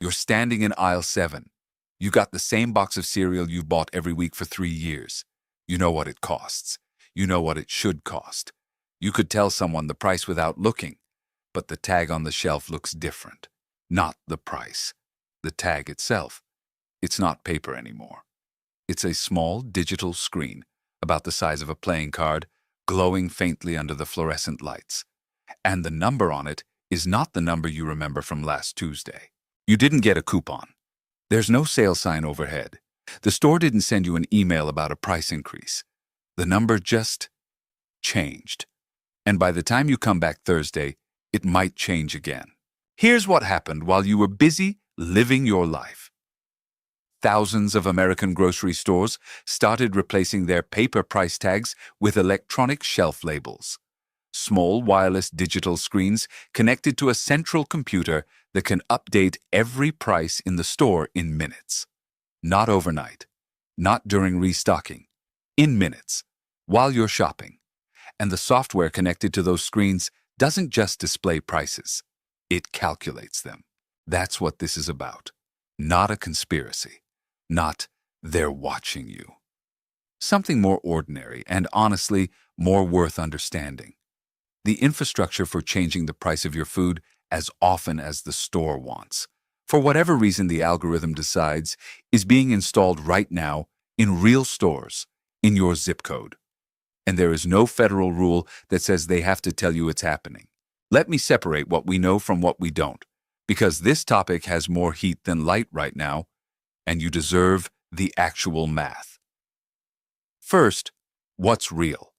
You're standing in aisle 7. You got the same box of cereal you've bought every week for 3 years. You know what it costs. You know what it should cost. You could tell someone the price without looking, but the tag on the shelf looks different. Not the price. The tag itself. It's not paper anymore. It's a small digital screen, about the size of a playing card, glowing faintly under the fluorescent lights. And the number on it is not the number you remember from last Tuesday. You didn't get a coupon. There's no sale sign overhead. The store didn't send you an email about a price increase. The number just changed. And by the time you come back Thursday, it might change again. Here's what happened while you were busy living your life. Thousands of American grocery stores started replacing their paper price tags with electronic shelf labels. Small wireless digital screens connected to a central computer that can update every price in the store in minutes. Not overnight, not during restocking, in minutes, while you're shopping. And the software connected to those screens doesn't just display prices, it calculates them. That's what this is about. Not a conspiracy. Not they're watching you. Something more ordinary and honestly more worth understanding. The infrastructure for changing the price of your food as often as the store wants, for whatever reason the algorithm decides, is being installed right now in real stores, in your zip code. And there is no federal rule that says they have to tell you it's happening. Let me separate what we know from what we don't, because this topic has more heat than light right now, and you deserve the actual math. First, what's real?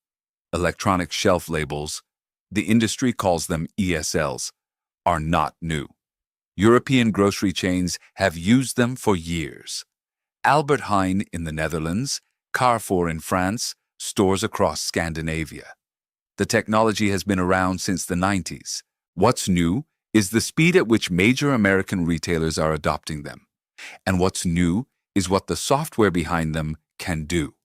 Electronic shelf labels, the industry calls them ESLs, are not new. European grocery chains have used them for years. Albert Heijn in the Netherlands, Carrefour in France, stores across Scandinavia. The technology has been around since the 90s. What's new is the speed at which major American retailers are adopting them. And what's new is what the software behind them can do.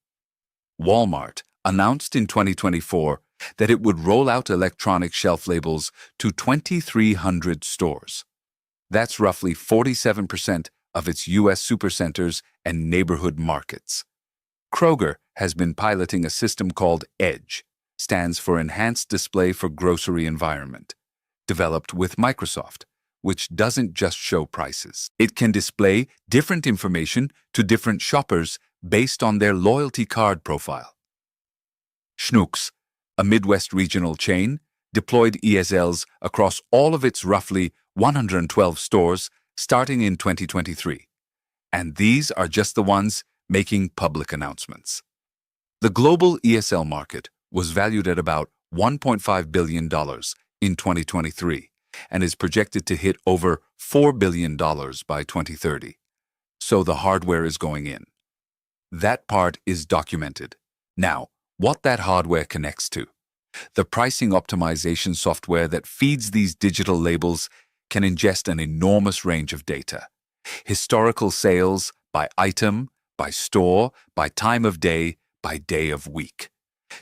Walmart announced in 2024 that it would roll out electronic shelf labels to 2,300 stores. That's roughly 47% of its U.S. supercenters and neighborhood markets. Kroger has been piloting a system called EDGE, stands for Enhanced Display for Grocery Environment, developed with Microsoft, which doesn't just show prices. It can display different information to different shoppers based on their loyalty card profile. Schnucks, a Midwest regional chain, deployed ESLs across all of its roughly 112 stores starting in 2023. And these are just the ones making public announcements. The global ESL market was valued at about $1.5 billion in 2023 and is projected to hit over $4 billion by 2030. So the hardware is going in. That part is documented. Now, what that hardware connects to. The pricing optimization software that feeds these digital labels can ingest an enormous range of data. Historical sales by item, by store, by time of day, by day of week.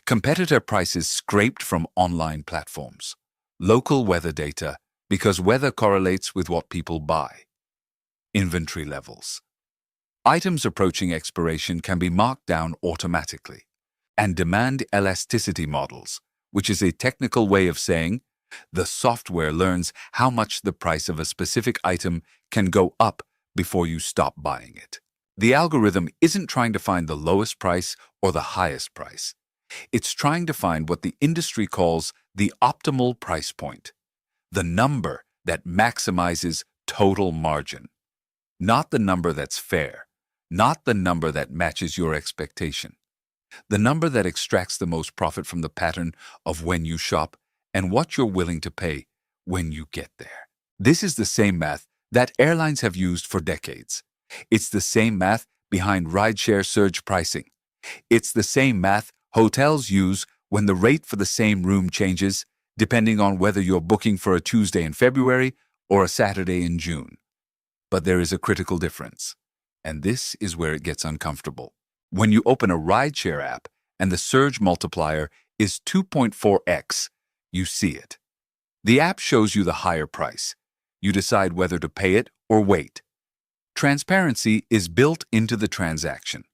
Competitor prices scraped from online platforms. Local weather data, because weather correlates with what people buy. Inventory levels. Items approaching expiration can be marked down automatically. And demand elasticity models, which is a technical way of saying the software learns how much the price of a specific item can go up before you stop buying it. The algorithm isn't trying to find the lowest price or the highest price. It's trying to find what the industry calls the optimal price point, the number that maximizes total margin. Not the number that's fair, not the number that matches your expectation. The number that extracts the most profit from the pattern of when you shop and what you're willing to pay when you get there. This is the same math that airlines have used for decades. It's the same math behind rideshare surge pricing. It's the same math hotels use when the rate for the same room changes, depending on whether you're booking for a Tuesday in February or a Saturday in June. But there is a critical difference, and this is where it gets uncomfortable. When you open a rideshare app and the surge multiplier is 2.4x, you see it. The app shows you the higher price. You decide whether to pay it or wait. Transparency is built into the transaction.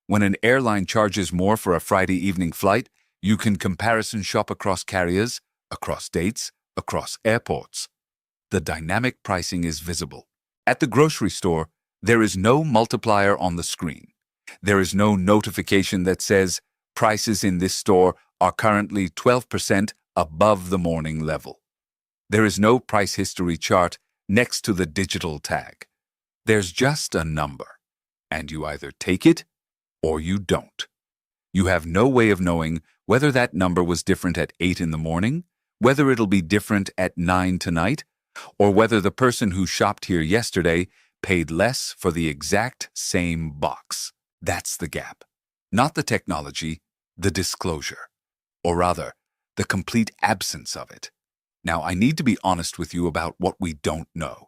When an airline charges more for a Friday evening flight, you can comparison shop across carriers, across dates, across airports. The dynamic pricing is visible. At the grocery store, there is no multiplier on the screen. There is no notification that says prices in this store are currently 12% above the morning level. There is no price history chart next to the digital tag. There's just a number, and you either take it or you don't. You have no way of knowing whether that number was different at 8 in the morning, whether it'll be different at 9 tonight, or whether the person who shopped here yesterday paid less for the exact same box. That's the gap. Not the technology, the disclosure. Or rather, the complete absence of it. Now, I need to be honest with you about what we don't know,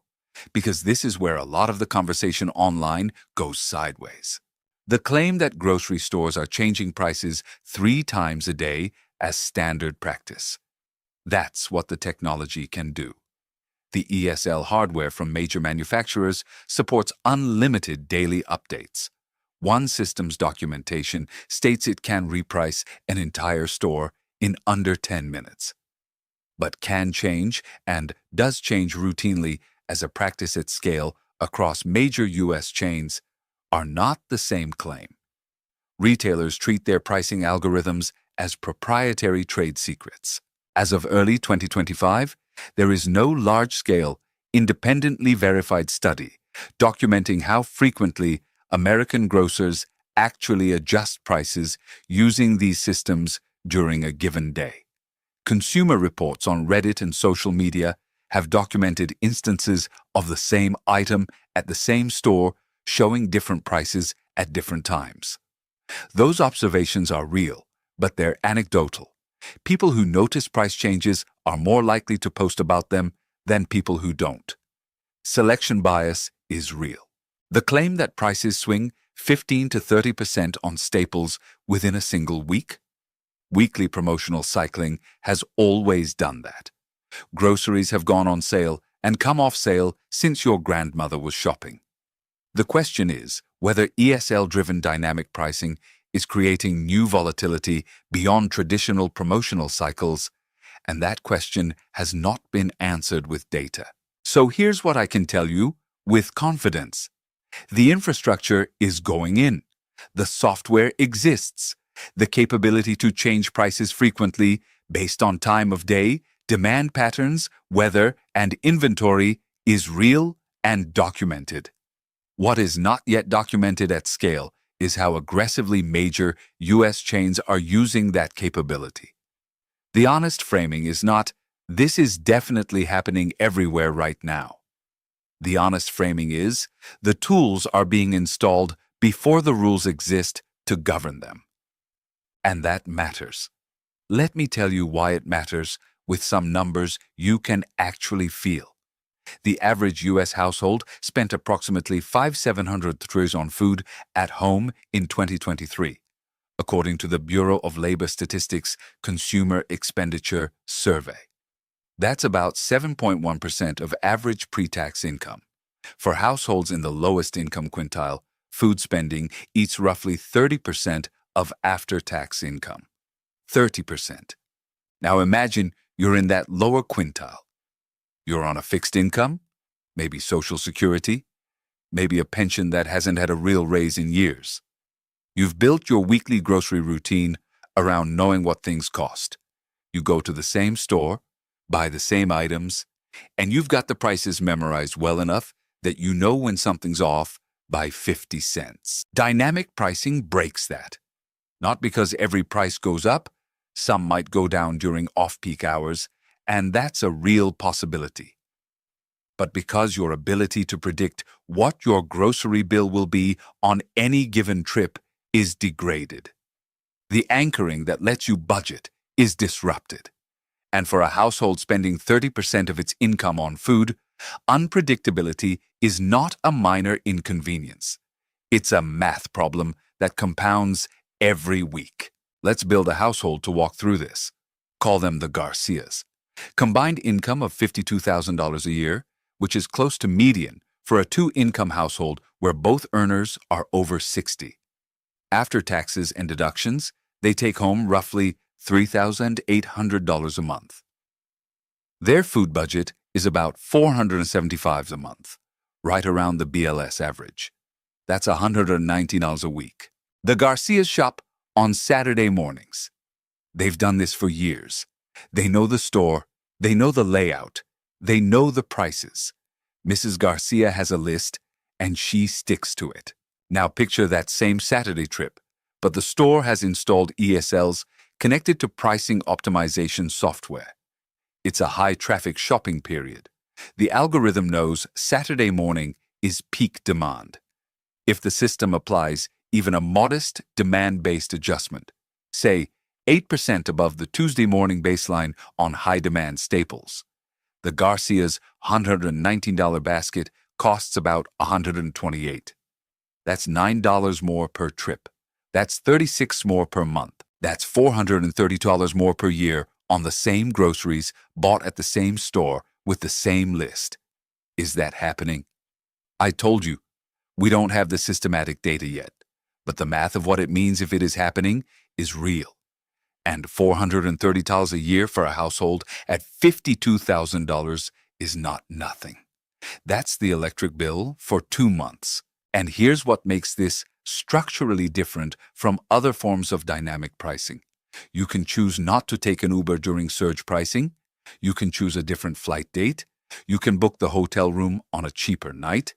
because this is where a lot of the conversation online goes sideways. The claim that grocery stores are changing prices 3 times a day as standard practice. That's what the technology can do. The ESL hardware from major manufacturers supports unlimited daily updates. One system's documentation states it can reprice an entire store in under 10 minutes. But can change, and does change routinely as a practice at scale across major U.S. chains, are not the same claim. Retailers treat their pricing algorithms as proprietary trade secrets. As of early 2025, there is no large-scale, independently verified study documenting how frequently American grocers actually adjust prices using these systems during a given day. Consumer reports on Reddit and social media have documented instances of the same item at the same store showing different prices at different times. Those observations are real, but they're anecdotal. People who notice price changes are more likely to post about them than people who don't. Selection bias is real. The claim that prices swing 15 to 30% on staples within a single week? Weekly promotional cycling has always done that. Groceries have gone on sale and come off sale since your grandmother was shopping. The question is whether ESL-driven dynamic pricing is creating new volatility beyond traditional promotional cycles, and that question has not been answered with data. So here's what I can tell you with confidence. The infrastructure is going in. The software exists. The capability to change prices frequently based on time of day, demand patterns, weather, and inventory is real and documented. What is not yet documented at scale is how aggressively major U.S. chains are using that capability. The honest framing is not, "This is definitely happening everywhere right now." The honest framing is, the tools are being installed before the rules exist to govern them. And that matters. Let me tell you why it matters with some numbers you can actually feel. The average U.S. household spent approximately $5,700 on food at home in 2023, according to the Bureau of Labor Statistics Consumer Expenditure Survey. That's about 7.1% of average pre-tax income. For households in the lowest income quintile, food spending eats roughly 30% of after-tax income. 30%. Now imagine you're in that lower quintile. You're on a fixed income, maybe Social Security, maybe a pension that hasn't had a real raise in years. You've built your weekly grocery routine around knowing what things cost. You go to the same store, buy the same items, and you've got the prices memorized well enough that you know when something's off by 50 cents. Dynamic pricing breaks that. Not because every price goes up, some might go down during off-peak hours, and that's a real possibility. But because your ability to predict what your grocery bill will be on any given trip is degraded. The anchoring that lets you budget is disrupted. And for a household spending 30% of its income on food, unpredictability is not a minor inconvenience. It's a math problem that compounds every week. Let's build a household to walk through this. Call them the Garcias. Combined income of $52,000 a year, which is close to median for a two-income household where both earners are over 60. After taxes and deductions, they take home roughly $3,800 a month. Their food budget is about $475 a month, right around the BLS average. That's $190 a week. The Garcias shop on Saturday mornings. They've done this for years. They know the store, they know the layout, they know the prices. Mrs. Garcia has a list, and she sticks to it. Now picture that same Saturday trip, but the store has installed ESLs connected to pricing optimization software. It's a high-traffic shopping period. The algorithm knows Saturday morning is peak demand. If the system applies even a modest demand-based adjustment, say 8% above the Tuesday morning baseline on high-demand staples, the Garcia's $119 basket costs about $128. That's $9 more per trip. That's $36 more per month. That's $430 more per year on the same groceries bought at the same store with the same list. Is that happening? I told you, we don't have the systematic data yet, but the math of what it means if it is happening is real. And $430 a year for a household at $52,000 is not nothing. That's the electric bill for 2 months. And here's what makes this structurally different from other forms of dynamic pricing. You can choose not to take an Uber during surge pricing. You can choose a different flight date. You can book the hotel room on a cheaper night.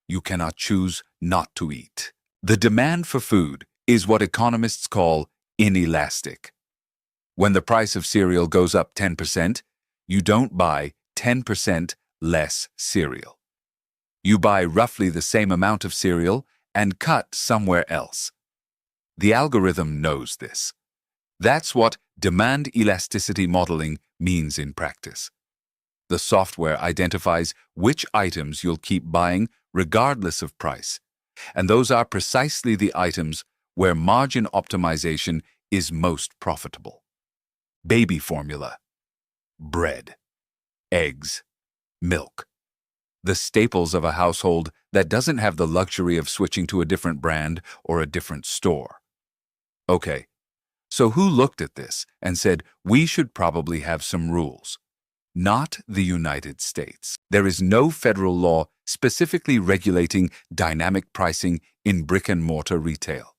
You cannot choose not to eat. The demand for food is what economists call inelastic. When the price of cereal goes up 10%, you don't buy 10% less cereal. You buy roughly the same amount of cereal and cut somewhere else. The algorithm knows this. That's what demand elasticity modeling means in practice. The software identifies which items you'll keep buying regardless of price, and those are precisely the items where margin optimization is most profitable. Baby formula, bread, eggs, milk. The staples of a household that doesn't have the luxury of switching to a different brand or a different store. Okay, so who looked at this and said, we should probably have some rules? Not the United States. There is no federal law specifically regulating dynamic pricing in brick-and-mortar retail.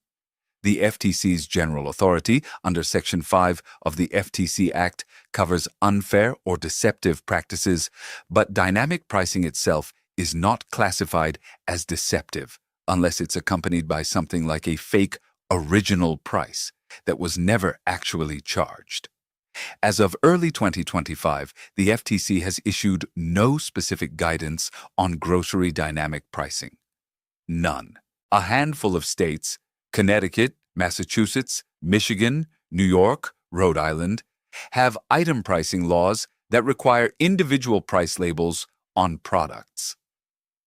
The FTC's general authority under Section 5 of the FTC Act covers unfair or deceptive practices, but dynamic pricing itself is not classified as deceptive unless it's accompanied by something like a fake original price that was never actually charged. As of early 2025, the FTC has issued no specific guidance on grocery dynamic pricing. None. A handful of states, Connecticut, Massachusetts, Michigan, New York, Rhode Island, have item pricing laws that require individual price labels on products.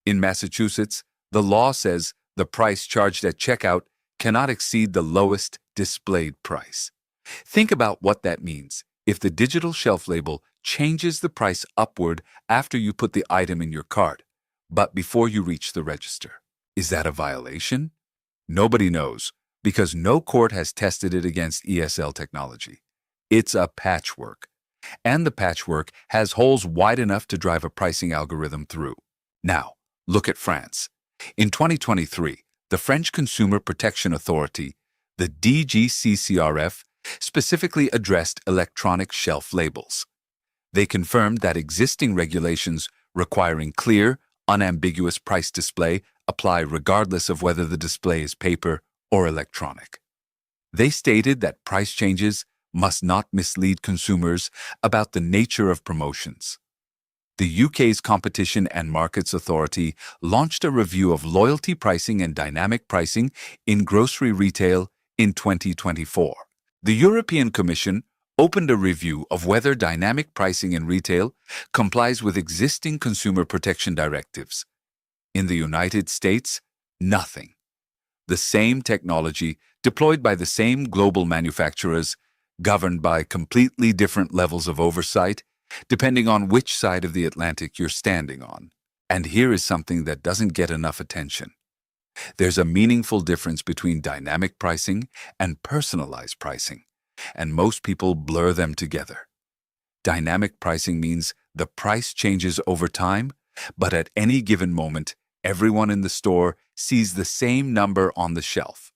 In Massachusetts, the law says the price charged at checkout cannot exceed the lowest displayed price. Think about what that means if the digital shelf label changes the price upward after you put the item in your cart, but before you reach the register. Is that a violation? Nobody knows, because no court has tested it against ESL technology. It's a patchwork, and the patchwork has holes wide enough to drive a pricing algorithm through. Now, look at France. In 2023, the French Consumer Protection Authority, the DGCCRF, specifically addressed electronic shelf labels. They confirmed that existing regulations requiring clear, unambiguous price display apply regardless of whether the display is paper or electronic. They stated that price changes must not mislead consumers about the nature of promotions. The UK's Competition and Markets Authority launched a review of loyalty pricing and dynamic pricing in grocery retail in 2024. The European Commission opened a review of whether dynamic pricing in retail complies with existing consumer protection directives. In the United States, nothing. The same technology deployed by the same global manufacturers, governed by completely different levels of oversight, depending on which side of the Atlantic you're standing on. And here is something that doesn't get enough attention. There's a meaningful difference between dynamic pricing and personalized pricing, and most people blur them together. Dynamic pricing means the price changes over time, but at any given moment, everyone in the store sees the same number on the shelf.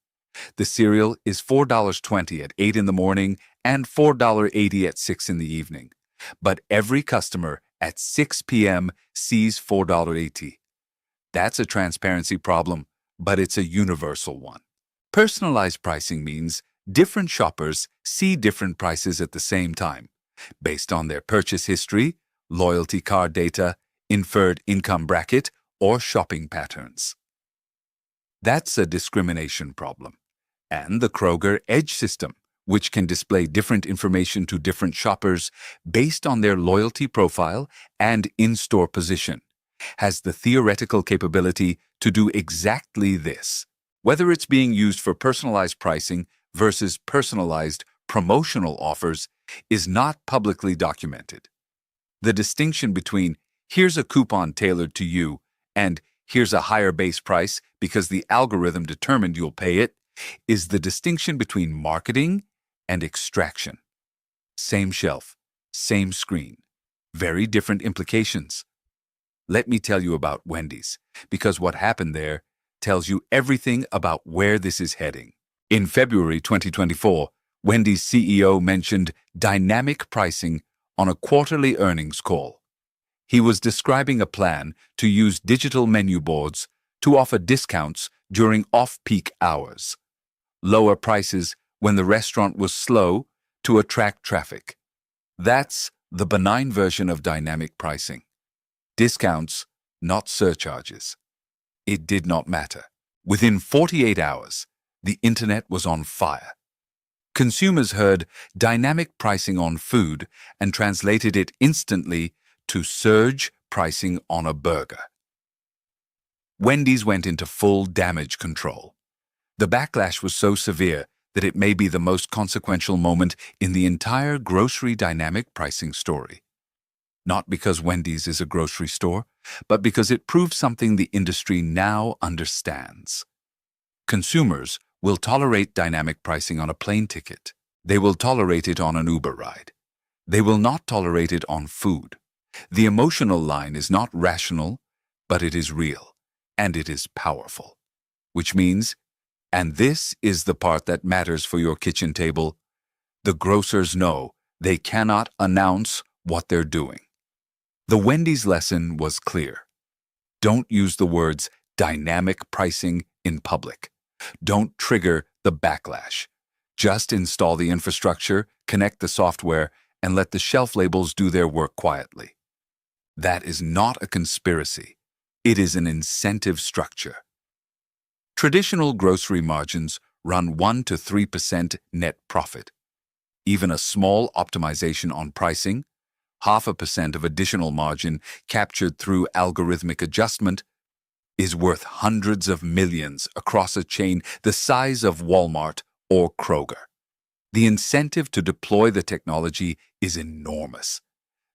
The cereal is $4.20 at 8 in the morning and $4.80 at 6 in the evening. But every customer at 6 p.m. sees $4.80. That's a transparency problem, but it's a universal one. Personalized pricing means different shoppers see different prices at the same time, based on their purchase history, loyalty card data, inferred income bracket, or shopping patterns. That's a discrimination problem. And the Kroger Edge system, which can display different information to different shoppers based on their loyalty profile and in-store position, has the theoretical capability to do exactly this. Whether it's being used for personalized pricing versus personalized promotional offers is not publicly documented. The distinction between here's a coupon tailored to you and here's a higher base price because the algorithm determined you'll pay it is the distinction between marketing and extraction. Same shelf, same screen, very different implications. Let me tell you about Wendy's, because what happened there tells you everything about where this is heading. In February 2024, Wendy's CEO mentioned dynamic pricing on a quarterly earnings call. He was describing a plan to use digital menu boards to offer discounts during off-peak hours, lower prices when the restaurant was slow to attract traffic. That's the benign version of dynamic pricing. Discounts, not surcharges. It did not matter. Within 48 hours, the internet was on fire. Consumers heard dynamic pricing on food and translated it instantly to surge pricing on a burger. Wendy's went into full damage control. The backlash was so severe that it may be the most consequential moment in the entire grocery dynamic pricing story. Not because Wendy's is a grocery store, but because it proves something the industry now understands. Consumers will tolerate dynamic pricing on a plane ticket. They will tolerate it on an Uber ride. They will not tolerate it on food. The emotional line is not rational, but it is real, and it is powerful. Which means, and this is the part that matters for your kitchen table, the grocers know they cannot announce what they're doing. The Wendy's lesson was clear. Don't use the words dynamic pricing in public. Don't trigger the backlash. Just install the infrastructure, connect the software, and let the shelf labels do their work quietly. That is not a conspiracy. It is an incentive structure. Traditional grocery margins run 1 to 3% net profit. Even a small optimization on pricing, 0.5% of additional margin captured through algorithmic adjustment, is worth hundreds of millions across a chain the size of Walmart or Kroger. The incentive to deploy the technology is enormous.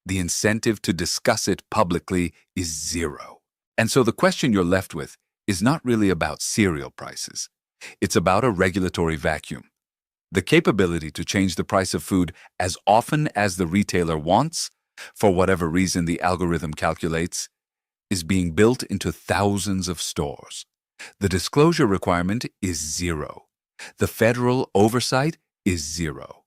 The incentive to discuss it publicly is zero. And so the question you're left with is not really about cereal prices. It's about a regulatory vacuum. The capability to change the price of food as often as the retailer wants, for whatever reason the algorithm calculates, is being built into thousands of stores. The disclosure requirement is zero. The federal oversight is zero.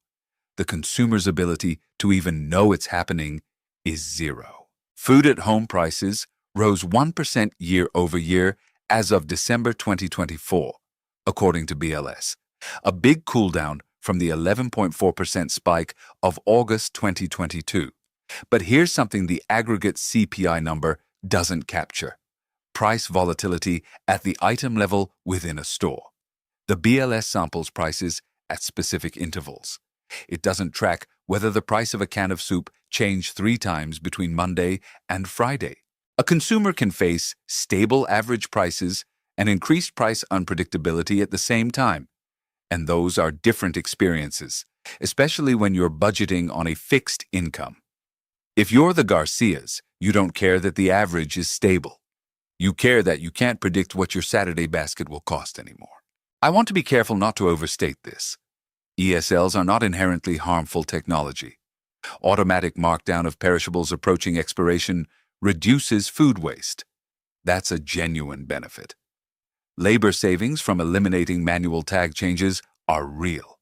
The consumer's ability to even know it's happening is zero. Food at home prices rose 1% year over year as of December 2024, according to BLS, a big cooldown from the 11.4% spike of August 2022. But here's something the aggregate CPI number doesn't capture: price volatility at the item level within a store. The BLS samples prices at specific intervals. It doesn't track whether the price of a can of soup changed 3 times between Monday and Friday. A consumer can face stable average prices and increased price unpredictability at the same time. And those are different experiences, especially when you're budgeting on a fixed income. If you're the Garcias, you don't care that the average is stable. You care that you can't predict what your Saturday basket will cost anymore. I want to be careful not to overstate this. ESLs are not inherently harmful technology. Automatic markdown of perishables approaching expiration reduces food waste. That's a genuine benefit. Labor savings from eliminating manual tag changes are real.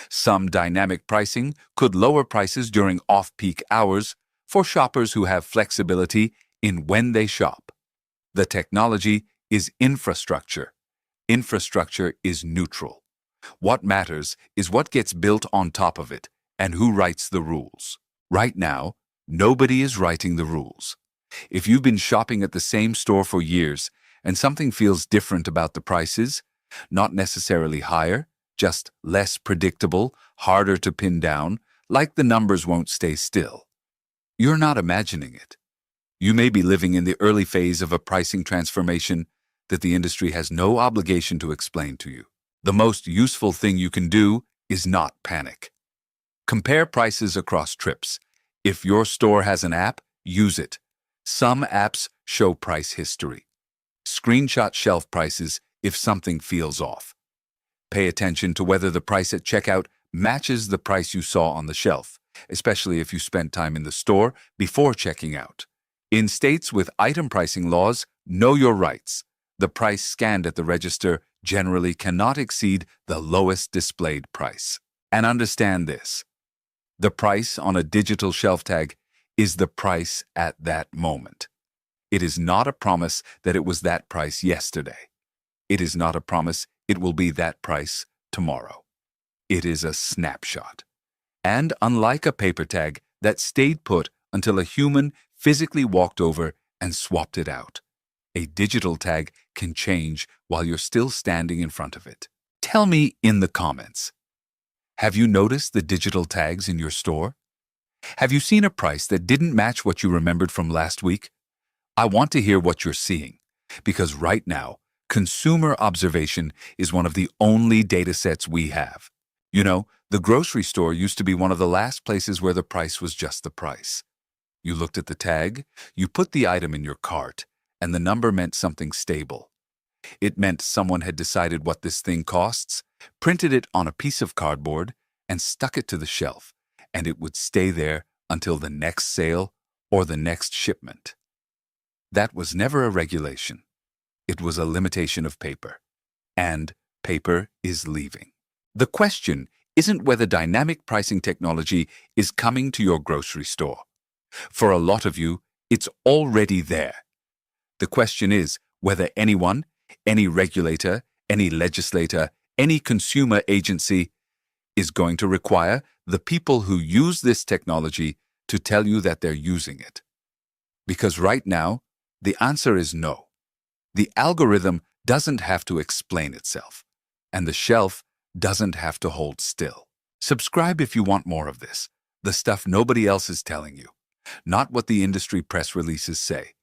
Some dynamic pricing could lower prices during off-peak hours for shoppers who have flexibility in when they shop. The technology is infrastructure. Infrastructure is neutral. What matters is what gets built on top of it and who writes the rules. Right now, nobody is writing the rules. If you've been shopping at the same store for years and something feels different about the prices, not necessarily higher, just less predictable, harder to pin down, like the numbers won't stay still, you're not imagining it. You may be living in the early phase of a pricing transformation that the industry has no obligation to explain to you. The most useful thing you can do is not panic. Compare prices across trips. If your store has an app, use it. Some apps show price history. Screenshot shelf prices if something feels off. Pay attention to whether the price at checkout matches the price you saw on the shelf, especially if you spent time in the store before checking out. In states with item pricing laws, know your rights. The price scanned at the register generally cannot exceed the lowest displayed price. And understand this: the price on a digital shelf tag is the price at that moment. It is not a promise that it was that price yesterday. It is not a promise it will be that price tomorrow. It is a snapshot. And unlike a paper tag that stayed put until a human physically walked over and swapped it out, a digital tag can change while you're still standing in front of it. Tell me in the comments, have you noticed the digital tags in your store? Have you seen a price that didn't match what you remembered from last week? I want to hear what you're seeing, because right now, consumer observation is one of the only data sets we have. You know, the grocery store used to be one of the last places where the price was just the price. You looked at the tag, you put the item in your cart, and the number meant something stable. It meant someone had decided what this thing costs, printed it on a piece of cardboard, and stuck it to the shelf, and it would stay there until the next sale or the next shipment. That was never a regulation. It was a limitation of paper. And paper is leaving. The question isn't whether dynamic pricing technology is coming to your grocery store. For a lot of you, it's already there. The question is whether anyone, any regulator, any legislator, any consumer agency is going to require the people who use this technology to tell you that they're using it. Because right now, the answer is no. The algorithm doesn't have to explain itself, and the shelf doesn't have to hold still. Subscribe if you want more of this, the stuff nobody else is telling you. Not what the industry press releases say,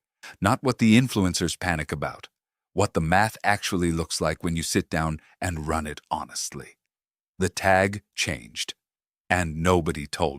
not what the influencers panic about, what the math actually looks like when you sit down and run it honestly. The tag changed, and nobody told you.